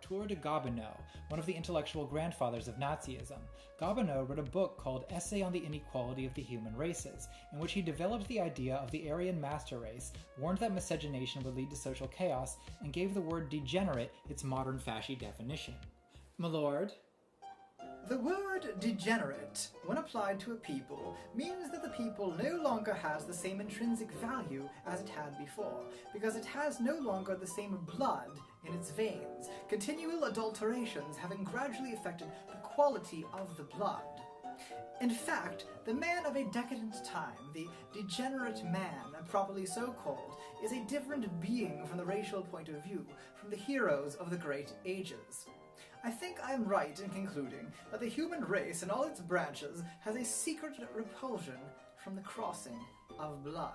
Arthur de Gobineau, one of the intellectual grandfathers of Nazism. Gobineau wrote a book called Essay on the Inequality of the Human Races, in which he developed the idea of the Aryan master race, warned that miscegenation would lead to social chaos, and gave the word degenerate its modern fashy definition. My lord? The word degenerate, when applied to a people, means that the people no longer has the same intrinsic value as it had before, because it has no longer the same blood in its veins, continual adulterations having gradually affected the quality of the blood. In fact, the man of a decadent time, the degenerate man, properly so called, is a different being from the racial point of view, from the heroes of the great ages. I think I am right in concluding that the human race in all its branches has a secret repulsion from the crossing of blood.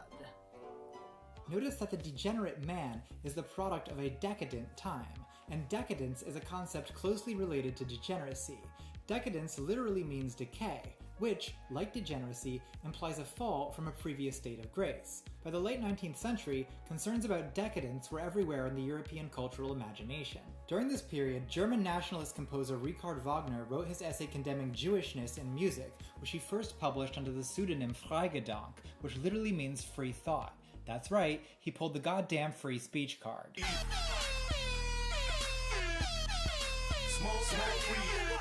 Notice that the degenerate man is the product of a decadent time, and decadence is a concept closely related to degeneracy. Decadence literally means decay, which, like degeneracy, implies a fall from a previous state of grace. By the late 19th century, concerns about decadence were everywhere in the European cultural imagination. During this period, German nationalist composer Richard Wagner wrote his essay condemning Jewishness in music, which he first published under the pseudonym Freigedank, which literally means free thought. That's right, he pulled the goddamn free speech card.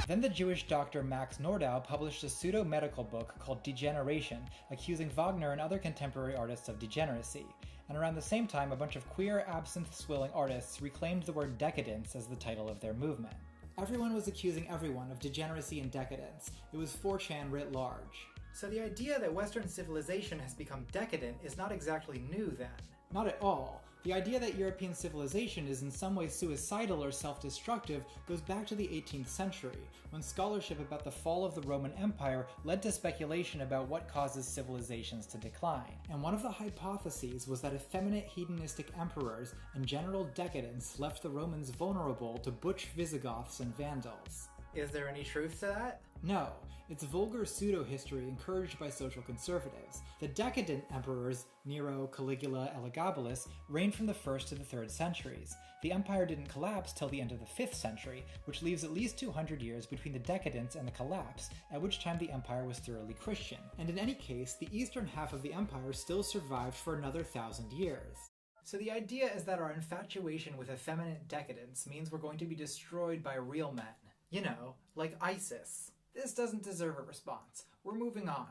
Then the Jewish doctor Max Nordau published a pseudo-medical book called Degeneration, accusing Wagner and other contemporary artists of degeneracy. And around the same time, a bunch of queer, absinthe-swilling artists reclaimed the word decadence as the title of their movement. Everyone was accusing everyone of degeneracy and decadence. It was 4chan writ large. So the idea that Western civilization has become decadent is not exactly new then. Not at all. The idea that European civilization is in some way suicidal or self-destructive goes back to the 18th century, when scholarship about the fall of the Roman Empire led to speculation about what causes civilizations to decline. And one of the hypotheses was that effeminate hedonistic emperors and general decadence left the Romans vulnerable to butch Visigoths and Vandals. Is there any truth to that? No, it's vulgar pseudo-history encouraged by social conservatives. The decadent emperors, Nero, Caligula, Elagabalus, reigned from the 1st to the 3rd centuries. The empire didn't collapse till the end of the 5th century, which leaves at least 200 years between the decadence and the collapse, at which time the empire was thoroughly Christian. And in any case, the eastern half of the empire still survived for another 1,000 years. So the idea is that our infatuation with effeminate decadence means we're going to be destroyed by real men. You know, like ISIS. This doesn't deserve a response. We're moving on.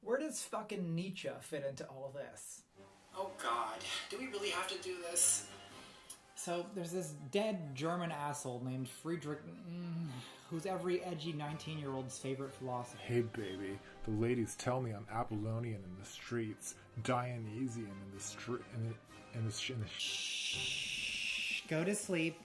Where does fucking Nietzsche fit into all this? Oh god, do we really have to do this? So there's this dead German asshole named Friedrich, who's every edgy 19-year-old's favorite philosopher. Hey baby, the ladies tell me I'm Apollonian in the streets, Dionysian in the street, Shh, go to sleep.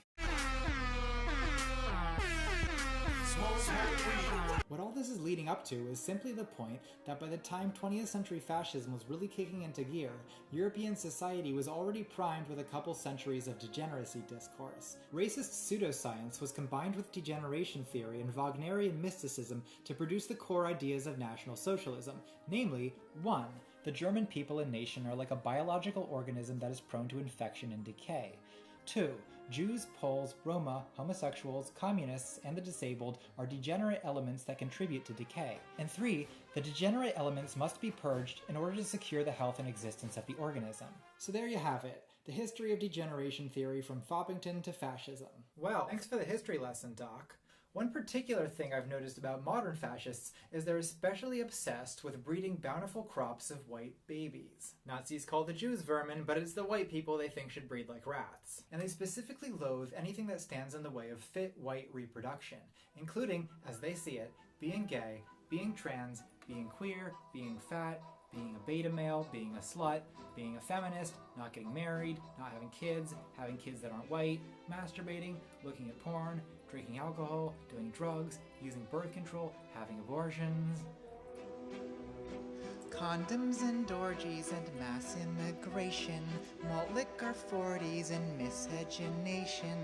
What all this is leading up to is simply the point that by the time 20th century fascism was really kicking into gear, European society was already primed with a couple centuries of degeneracy discourse. Racist pseudoscience was combined with degeneration theory and Wagnerian mysticism to produce the core ideas of National Socialism, namely, 1. The German people and nation are like a biological organism that is prone to infection and decay. 2. Jews, Poles, Roma, homosexuals, communists, and the disabled are degenerate elements that contribute to decay. And 3. The degenerate elements must be purged in order to secure the health and existence of the organism. So there you have it, the history of degeneration theory from Foppington to fascism. Well, thanks for the history lesson, Doc. One particular thing I've noticed about modern fascists is they're especially obsessed with breeding bountiful crops of white babies. Nazis call the Jews vermin, but it's the white people they think should breed like rats. And they specifically loathe anything that stands in the way of fit white reproduction, including, as they see it, being gay, being trans, being queer, being fat, being a beta male, being a slut, being a feminist, not getting married, not having kids that aren't white, masturbating, looking at porn, drinking alcohol, doing drugs, using birth control, having abortions. Condoms and orgies and mass immigration, malt liquor 40s and miscegenation,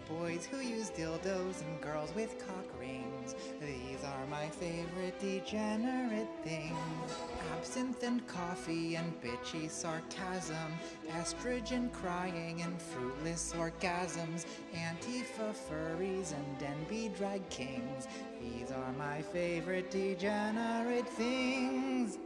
boys who use use dildos and girls with cock rings. These are my favorite degenerate things. Absinthe and coffee and bitchy sarcasm, estrogen crying and fruitless orgasms, Antifa furries and NB drag kings. These are my favorite degenerate things.